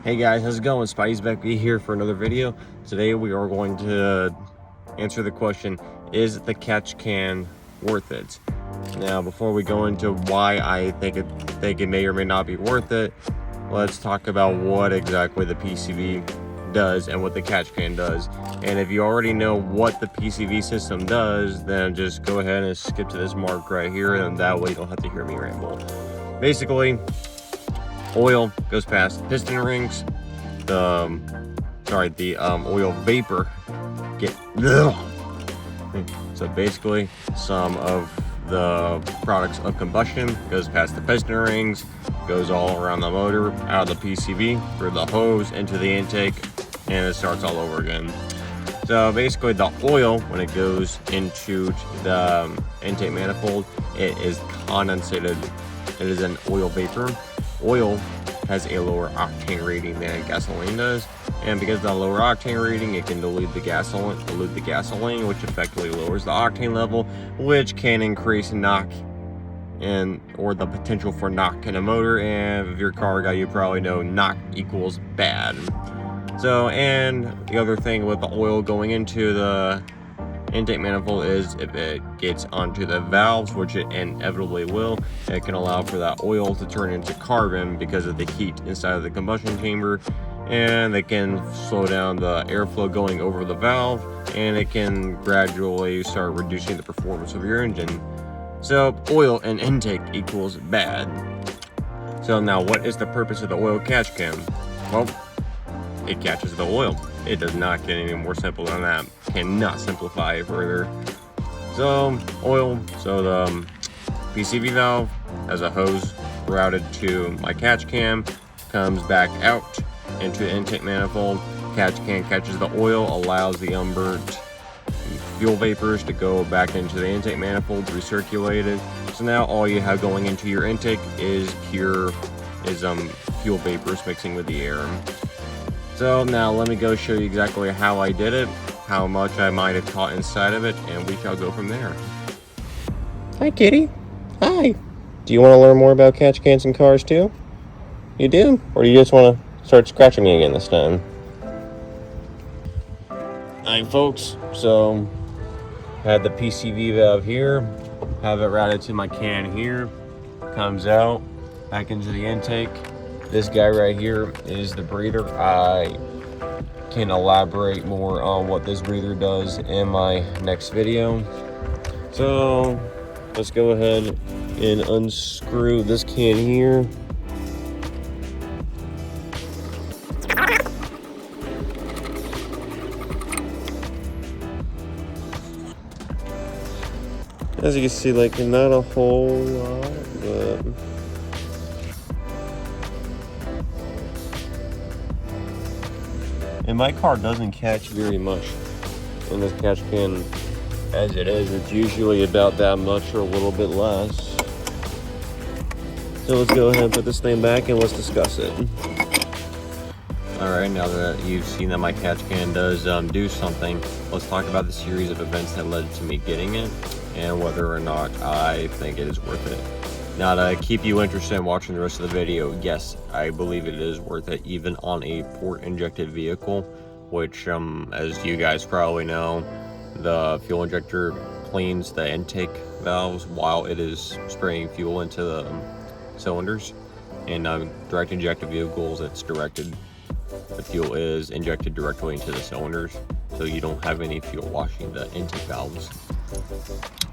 Hey guys, how's it going? Spidey's back here for another video. Today we are going to answer the question, is the catch can worth it? Now, before we go into why I think it may or may not be worth it, let's talk about what exactly the PCV does and what the catch can does. And if you already know what the PCV system does, then just go ahead and skip to this mark right here, and that way you don't have to hear me ramble. Basically, oil goes past piston rings, the oil vapor so basically some of the products of combustion goes past the piston rings, goes all around the motor, out of the PCV, through the hose, into the intake, and it starts all over again. So basically the oil, when it goes into the intake manifold, it is condensated. It is an oil vapor. Oil has a lower octane rating than gasoline does, and because of the lower octane rating, it can dilute the gasoline, which effectively lowers the octane level, which can increase knock or the potential for knock in a motor. And if you're a car guy, you probably know knock equals bad. So, and the other thing with the oil going into the intake manifold is if it gets onto the valves, which it inevitably will, it can allow for that oil to turn into carbon because of the heat inside of the combustion chamber, and it can slow down the airflow going over the valve, and it can gradually start reducing the performance of your engine. So oil and intake equals bad. So now, what is the purpose of the oil catch can? Well, it catches the oil. It does not get any more simple than that. Cannot simplify it further. So oil, so the PCV valve has a hose routed to my catch can, comes back out into the intake manifold. Catch can catches the oil, allows the unburnt fuel vapors to go back into the intake manifold, recirculated. So now all you have going into your intake is fuel vapors mixing with the air. So now let me go show you exactly how I did it, how much I might have caught inside of it, and we shall go from there. Hi, kitty. Hi. Do you want to learn more about catch cans and cars too? You do? Or do you just want to start scratching me again this time? Alright, folks. So, had the PCV valve here, have it routed to my can here, comes out, back into the intake. This guy right here is the breather. I can elaborate more on what this breather does in my next video. So let's go ahead and unscrew this can here. As you can see, like, not a whole lot, but and my car doesn't catch very much in this catch can as it is. It's usually about that much or a little bit less. So let's go ahead and put this thing back and let's discuss it. Alright, now that you've seen that my catch can does do something, let's talk about the series of events that led to me getting it and whether or not I think it is worth it. Now, to keep you interested in watching the rest of the video, yes, I believe it is worth it, even on a port-injected vehicle, which, as you guys probably know, the fuel injector cleans the intake valves while it is spraying fuel into the cylinders. In direct injected vehicles, the fuel is injected directly into the cylinders, so you don't have any fuel washing the intake valves.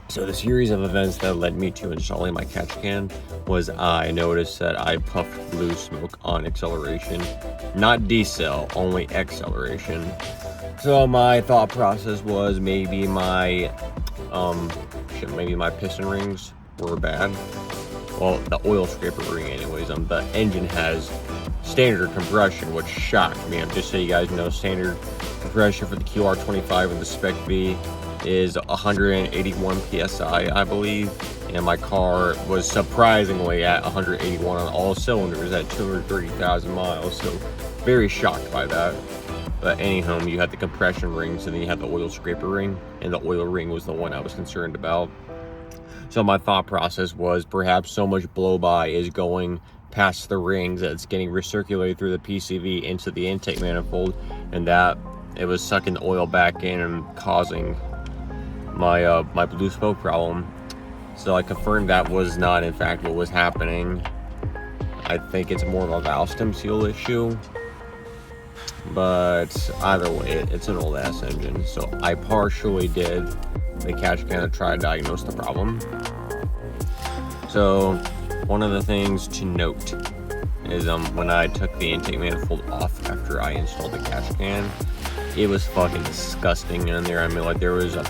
So the series of events that led me to installing my catch can was I noticed that I puffed blue smoke on acceleration, not decel, only acceleration. So my thought process was maybe my piston rings were bad. Well, the oil scraper ring anyways. The engine has standard compression, which shocked me. Just so you guys know, standard compression for the QR25 and the Spec V is 181 psi, I believe, and my car was surprisingly at 181 on all cylinders at 230,000 miles, so very shocked by that. But anyhow, you had the compression rings and then you had the oil scraper ring, and the oil ring was the one I was concerned about. So my thought process was perhaps so much blow by is going past the rings, that's getting recirculated through the PCV into the intake manifold, and that it was sucking the oil back in and causing my my blue smoke problem. So I confirmed that was not in fact what was happening. I think it's more of a valve stem seal issue, but either way, it's an old ass engine. So I partially did the catch can to try to diagnose the problem. So one of the things to note is when I took the intake manifold off after I installed the catch can, it was fucking disgusting in there. I mean, like, there was a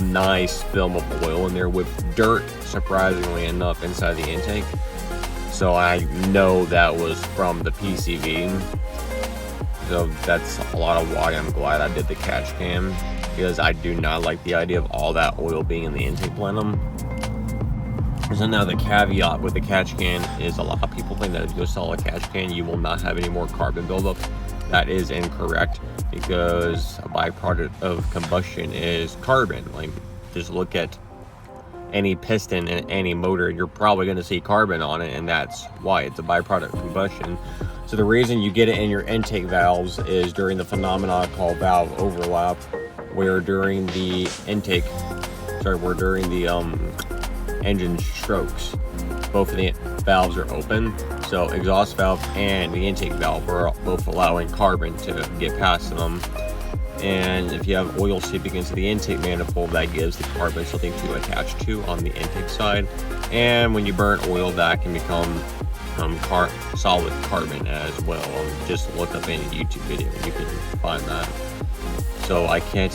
nice film of oil in there with dirt, surprisingly enough, inside the intake. So I know that was from the PCV. So that's a lot of why I'm glad I did the catch can, because I do not like the idea of all that oil being in the intake plenum. So now the caveat with the catch can is a lot of people think that if you install a catch can, you will not have any more carbon buildup. That is incorrect, because a byproduct of combustion is carbon. Like, just look at any piston in any motor, you're probably going to see carbon on it, and that's why it's a byproduct of combustion. So the reason you get it in your intake valves is during the phenomena called valve overlap, where during the engine strokes, both of the valves are open. So exhaust valve and the intake valve are both allowing carbon to get past them. And if you have oil seeping into the intake manifold, that gives the carbon something to attach to on the intake side. And when you burn oil, that can become solid carbon as well. Just look up any YouTube video and you can find that. So I can't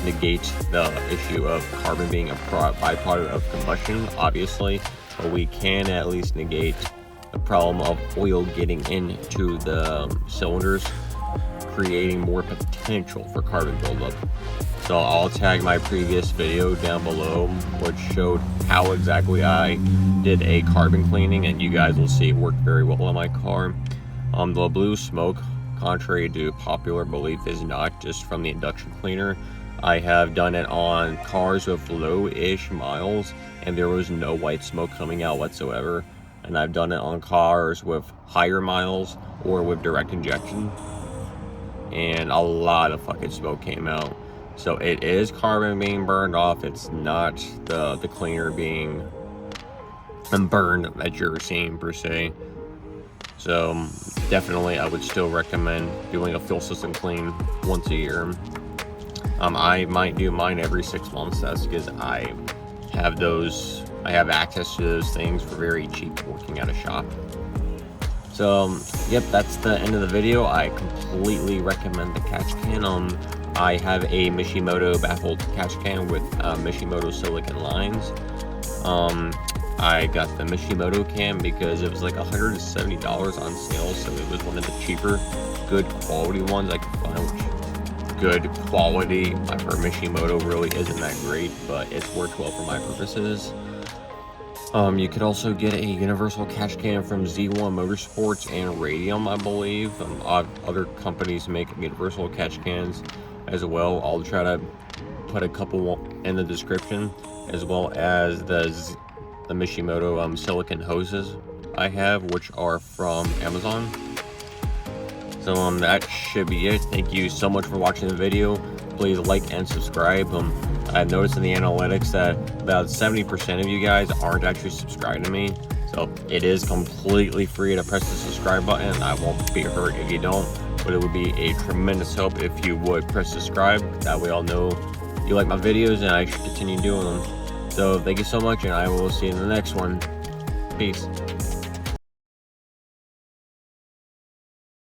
negate the issue of carbon being a byproduct of combustion, obviously, but we can at least negate the problem of oil getting into the cylinders, creating more potential for carbon buildup. So I'll tag my previous video down below, which showed how exactly I did a carbon cleaning, and you guys will see it worked very well on my car. The blue smoke, contrary to popular belief, is not just from the induction cleaner. I have done it on cars with low-ish miles, and there was no white smoke coming out whatsoever. And I've done it on cars with higher miles or with direct injection, and a lot of fucking smoke came out. So it is carbon being burned off. It's not the cleaner being burned that you're seeing per se. So definitely I would still recommend doing a fuel system clean once a year. I might do mine every 6 months. That's because I have access to those things for very cheap working at a shop. So yep, that's the end of the video. I completely recommend the catch can. I have a Mishimoto baffled catch can with Mishimoto silicon lines. I got the Mishimoto can because it was like $170 on sale, so it was one of the cheaper, good quality ones I could find, which good quality for Mishimoto really isn't that great, but it's worked well for my purposes. You could also get a universal catch can from Z1 Motorsports and Radium, I believe. Other companies make universal catch cans as well. I'll try to put a couple in the description, as well as the Mishimoto silicon hoses I have, which are from Amazon. So that should be it. Thank you so much for watching the video. Please like and subscribe. I've noticed in the analytics that about 70% of you guys aren't actually subscribed to me. So it is completely free to press the subscribe button. I won't be hurt if you don't, but it would be a tremendous help if you would press subscribe. That way I'll know you like my videos and I should continue doing them. So thank you so much, and I will see you in the next one. Peace.